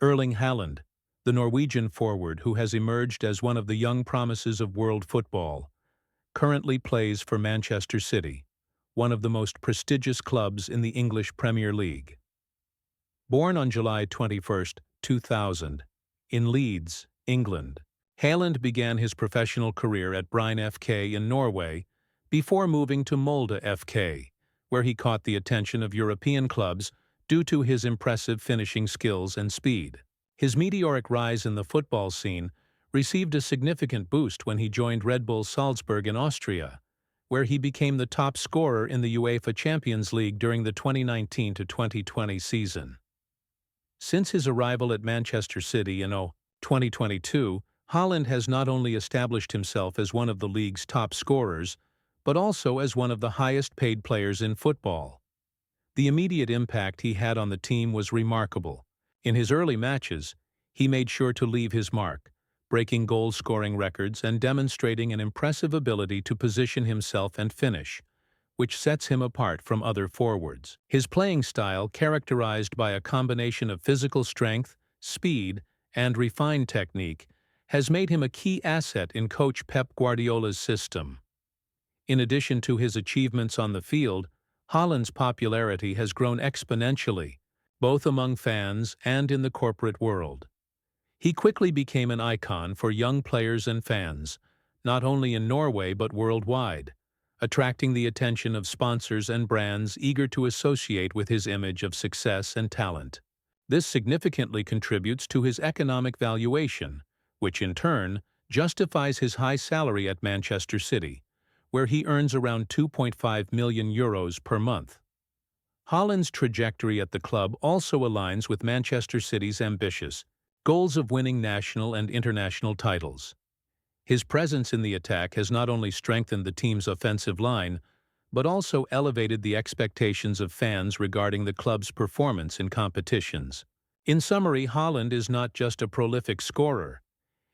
Erling Haaland, the Norwegian forward who has emerged as one of the young promises of world football, currently plays for Manchester City, one of the most prestigious clubs in the English Premier League. Born on July 21, 2000, in Leeds, England, Haaland began his professional career at Bryne FK in Norway before moving to Molde FK, where he caught the attention of European clubs due to his impressive finishing skills and speed. His meteoric rise in the football scene received a significant boost when he joined Red Bull Salzburg in Austria, where he became the top scorer in the UEFA Champions League during the 2019-2020 season. Since his arrival at Manchester City in 2022, Haaland has not only established himself as one of the league's top scorers, but also as one of the highest-paid players in football. The immediate impact he had on the team was remarkable. In his early matches, he made sure to leave his mark, breaking goal-scoring records and demonstrating an impressive ability to position himself and finish, which sets him apart from other forwards. His playing style, characterized by a combination of physical strength, speed, and refined technique, has made him a key asset in coach Pep Guardiola's system. In addition to his achievements on the field, Haaland's popularity has grown exponentially, both among fans and in the corporate world. He quickly became an icon for young players and fans, not only in Norway but worldwide, attracting the attention of sponsors and brands eager to associate with his image of success and talent. This significantly contributes to his economic valuation, which in turn justifies his high salary at Manchester City, where he earns around €2.5 million per month. Haaland's trajectory at the club also aligns with Manchester City's ambitious goals of winning national and international titles. His presence in the attack has not only strengthened the team's offensive line, but also elevated the expectations of fans regarding the club's performance in competitions. In summary, Haaland is not just a prolific scorer.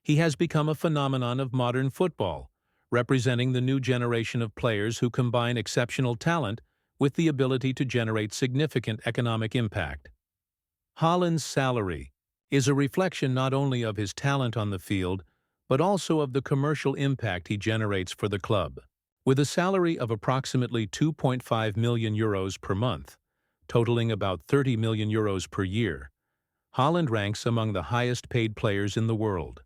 He has become a phenomenon of modern football, representing the new generation of players who combine exceptional talent with the ability to generate significant economic impact. Haaland's salary is a reflection not only of his talent on the field, but also of the commercial impact he generates for the club. With a salary of approximately €2.5 million per month, totaling about €30 million per year, Haaland ranks among the highest-paid players in the world.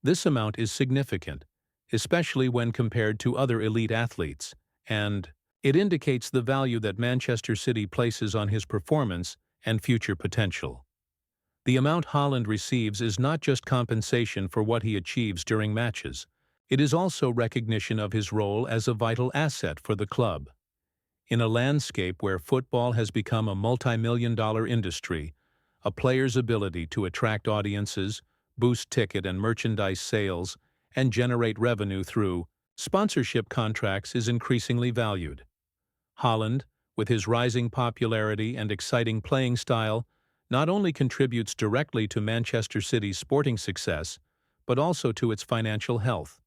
This amount is significant, especially when compared to other elite athletes, and it indicates the value that Manchester City places on his performance and future potential. The amount Haaland receives is not just compensation for what he achieves during matches. It is also recognition of his role as a vital asset for the club. In a landscape where football has become a multi-million-dollar industry, a player's ability to attract audiences, boost ticket and merchandise sales, and generate revenue through sponsorship contracts is increasingly valued. Haaland, with his rising popularity and exciting playing style, not only contributes directly to Manchester City's sporting success, but also to its financial health.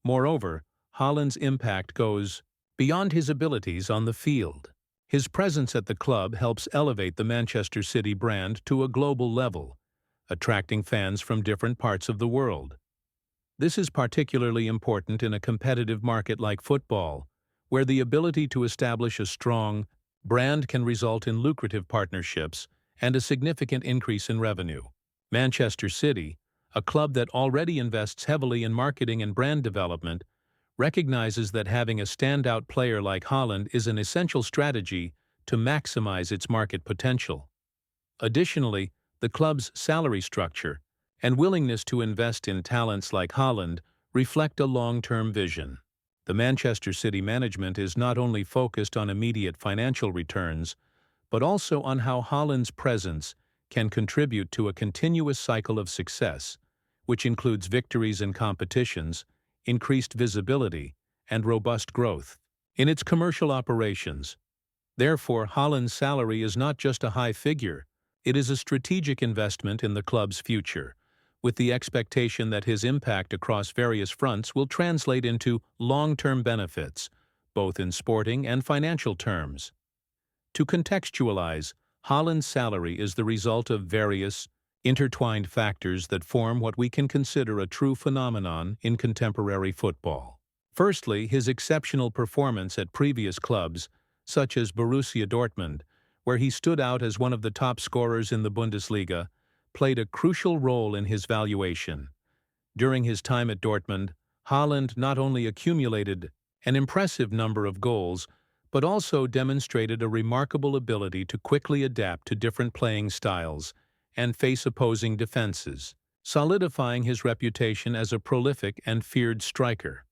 Moreover, Haaland's impact goes beyond his abilities on the field. His presence at the club helps elevate the Manchester City brand to a global level, attracting fans from different parts of the world. This is particularly important in a competitive market like football, where the ability to establish a strong brand can result in lucrative partnerships and a significant increase in revenue. Manchester City, a club that already invests heavily in marketing and brand development, recognizes that having a standout player like Haaland is an essential strategy to maximize its market potential. Additionally, the club's salary structure and willingness to invest in talents like Haaland reflect a long-term vision. The Manchester City management is not only focused on immediate financial returns, but also on how Haaland's presence can contribute to a continuous cycle of success, which includes victories in competitions, increased visibility, and robust growth in its commercial operations. Therefore, Haaland's salary is not just a high figure, it is a strategic investment in the club's future, with the expectation that his impact across various fronts will translate into long-term benefits, both in sporting and financial terms. To contextualize, Haaland's salary is the result of various intertwined factors that form what we can consider a true phenomenon in contemporary football. Firstly, his exceptional performance at previous clubs, such as Borussia Dortmund, where he stood out as one of the top scorers in the Bundesliga, played a crucial role in his valuation. During his time at Dortmund, Haaland not only accumulated an impressive number of goals, but also demonstrated a remarkable ability to quickly adapt to different playing styles and face opposing defenses, solidifying his reputation as a prolific and feared striker.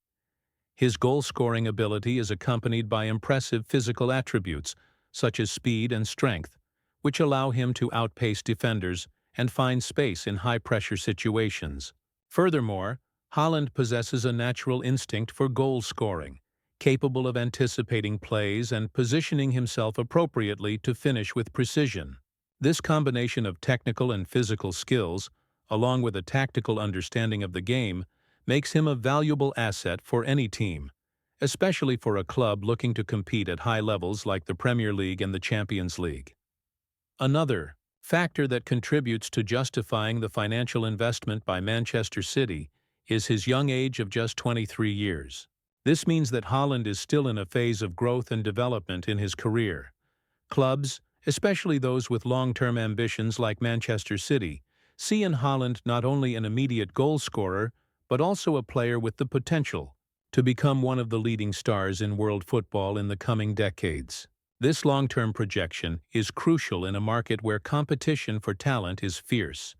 His goal-scoring ability is accompanied by impressive physical attributes, such as speed and strength, which allow him to outpace defenders and find space in high-pressure situations. Furthermore, Haaland possesses a natural instinct for goal-scoring, capable of anticipating plays and positioning himself appropriately to finish with precision. This combination of technical and physical skills, along with a tactical understanding of the game, makes him a valuable asset for any team, especially for a club looking to compete at high levels like the Premier League and the Champions League. Another factor that contributes to justifying the financial investment by Manchester City is his young age of just 23 years. This means that Haaland is still in a phase of growth and development in his career. Clubs, especially those with long-term ambitions like Manchester City, see in Haaland not only an immediate goal scorer, but also a player with the potential to become one of the leading stars in world football in the coming decades. This long-term projection is crucial in a market where competition for talent is fierce,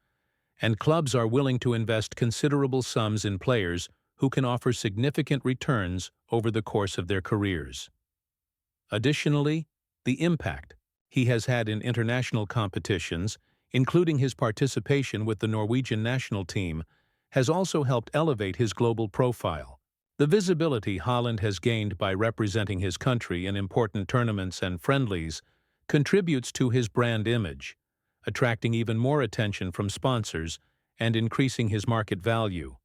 and clubs are willing to invest considerable sums in players who can offer significant returns over the course of their careers. Additionally, the impact he has had in international competitions, including his participation with the Norwegian national team, has also helped elevate his global profile. The visibility Haaland has gained by representing his country in important tournaments and friendlies contributes to his brand image, attracting even more attention from sponsors and increasing his market value.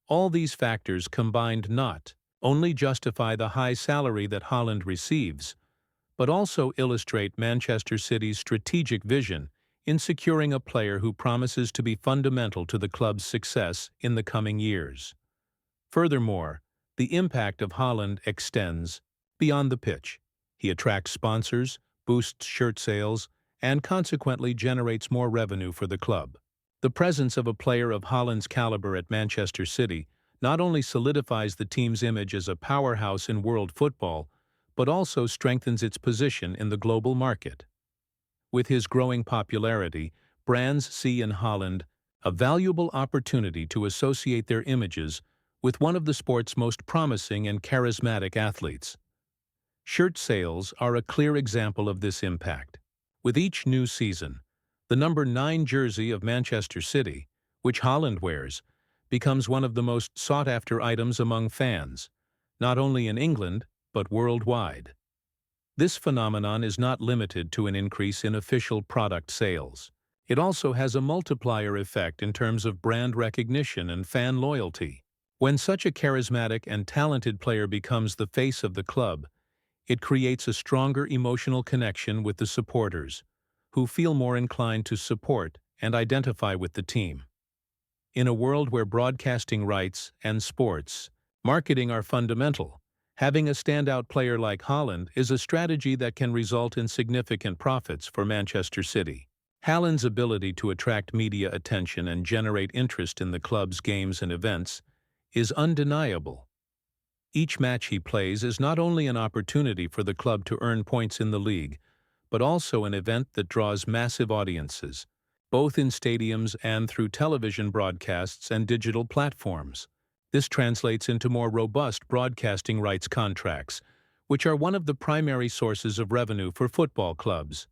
All these factors combined not only justify the high salary that Haaland receives, but also illustrate Manchester City's strategic vision in securing a player who promises to be fundamental to the club's success in the coming years. Furthermore, the impact of Haaland extends beyond the pitch. He attracts sponsors, boosts shirt sales, and consequently generates more revenue for the club. The presence of a player of Haaland's caliber at Manchester City not only solidifies the team's image as a powerhouse in world football, but also strengthens its position in the global market. With his growing popularity, brands see in Haaland a valuable opportunity to associate their images with one of the sport's most promising and charismatic athletes. Shirt sales are a clear example of this impact. With each new season, the number 9 jersey of Manchester City, which Haaland wears, becomes one of the most sought-after items among fans, not only in England, but worldwide. This phenomenon is not limited to an increase in official product sales. It also has a multiplier effect in terms of brand recognition and fan loyalty. When such a charismatic and talented player becomes the face of the club, it creates a stronger emotional connection with the supporters, who feel more inclined to support and identify with the team. In a world where broadcasting rights and sports marketing are fundamental, having a standout player like Haaland is a strategy that can result in significant profits for Manchester City. Haaland's ability to attract media attention and generate interest in the club's games and events is undeniable. Each match he plays is not only an opportunity for the club to earn points in the league, but also an event that draws massive audiences, both in stadiums and through television broadcasts and digital platforms. This translates into more robust broadcasting rights contracts, which are one of the primary sources of revenue for football clubs.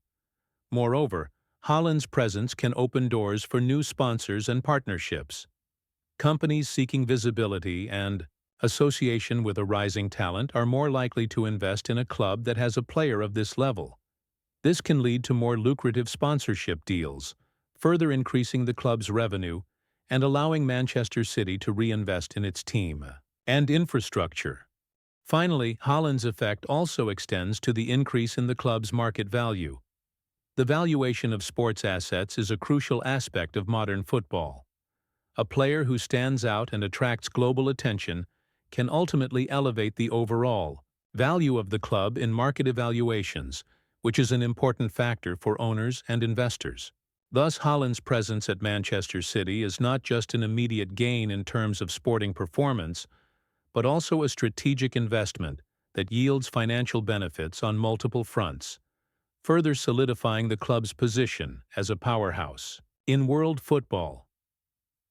Moreover, Haaland's presence can open doors for new sponsors and partnerships. Companies seeking visibility and association with a rising talent are more likely to invest in a club that has a player of this level. This can lead to more lucrative sponsorship deals, further increasing the club's revenue and allowing Manchester City to reinvest in its team and infrastructure. Finally, Haaland's effect also extends to the increase in the club's market value. The valuation of sports assets is a crucial aspect of modern football. A player who stands out and attracts global attention can ultimately elevate the overall value of the club in market evaluations, which is an important factor for owners and investors. Thus, Haaland's presence at Manchester City is not just an immediate gain in terms of sporting performance, but also a strategic investment that yields financial benefits on multiple fronts, further solidifying the club's position as a powerhouse. In world football,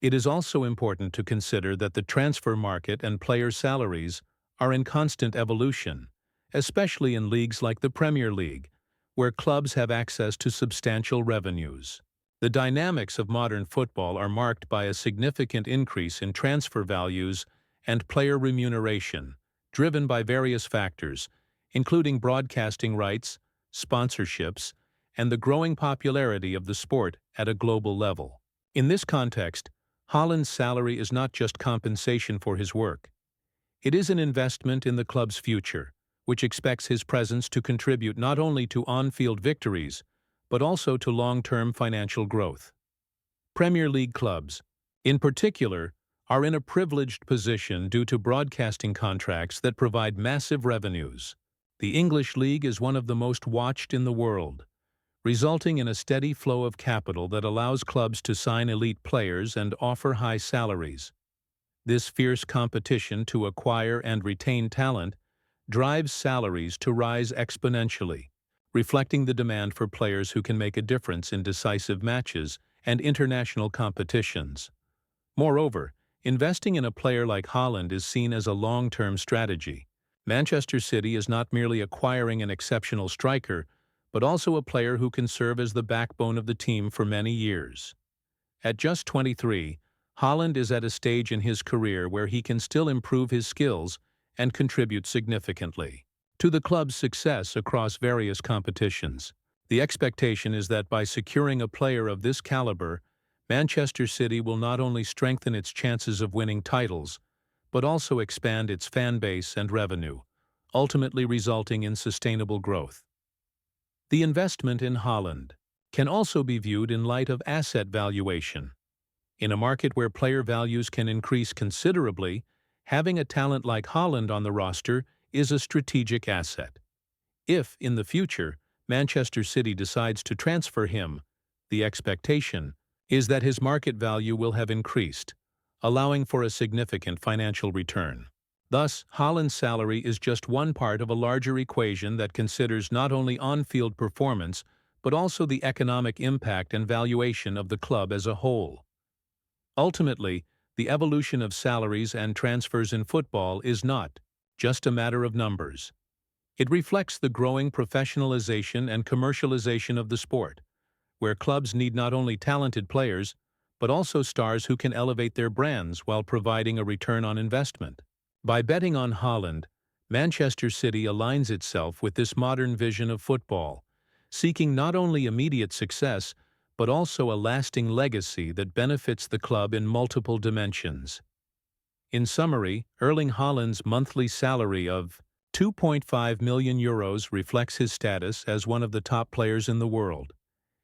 it is also important to consider that the transfer market and player salaries are in constant evolution, especially in leagues like the Premier League, where clubs have access to substantial revenues. The dynamics of modern football are marked by a significant increase in transfer values and player remuneration, driven by various factors, including broadcasting rights, sponsorships, and the growing popularity of the sport at a global level. In this context, Haaland's salary is not just compensation for his work. It is an investment in the club's future, which expects his presence to contribute not only to on-field victories, but also to long-term financial growth. Premier League clubs, in particular, are in a privileged position due to broadcasting contracts that provide massive revenues. The English League is one of the most watched in the world, resulting in a steady flow of capital that allows clubs to sign elite players and offer high salaries. This fierce competition to acquire and retain talent drives salaries to rise exponentially, reflecting the demand for players who can make a difference in decisive matches and international competitions. Moreover, investing in a player like Haaland is seen as a long-term strategy. Manchester City is not merely acquiring an exceptional striker, but also a player who can serve as the backbone of the team for many years. At just 23, Haaland is at a stage in his career where he can still improve his skills and contribute significantly to the club's success across various competitions. The expectation is that by securing a player of this caliber, Manchester City will not only strengthen its chances of winning titles, but also expand its fan base and revenue, ultimately resulting in sustainable growth. The investment in Haaland can also be viewed in light of asset valuation. In a market where player values can increase considerably, having a talent like Haaland on the roster is a strategic asset. If, in the future, Manchester City decides to transfer him, the expectation is that his market value will have increased, allowing for a significant financial return. Thus, Haaland's salary is just one part of a larger equation that considers not only on-field performance, but also the economic impact and valuation of the club as a whole. Ultimately, the evolution of salaries and transfers in football is not just a matter of numbers. It reflects the growing professionalization and commercialization of the sport, where clubs need not only talented players, but also stars who can elevate their brands while providing a return on investment. By betting on Haaland, Manchester City aligns itself with this modern vision of football, seeking not only immediate success, but also a lasting legacy that benefits the club in multiple dimensions. In summary, Erling Haaland's monthly salary of €2.5 million reflects his status as one of the top players in the world,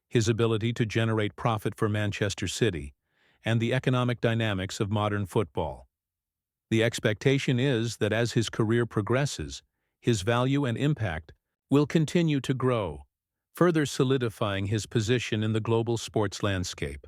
his ability to generate profit for Manchester City, and the economic dynamics of modern football. The expectation is that as his career progresses, his value and impact will continue to grow, further solidifying his position in the global sports landscape.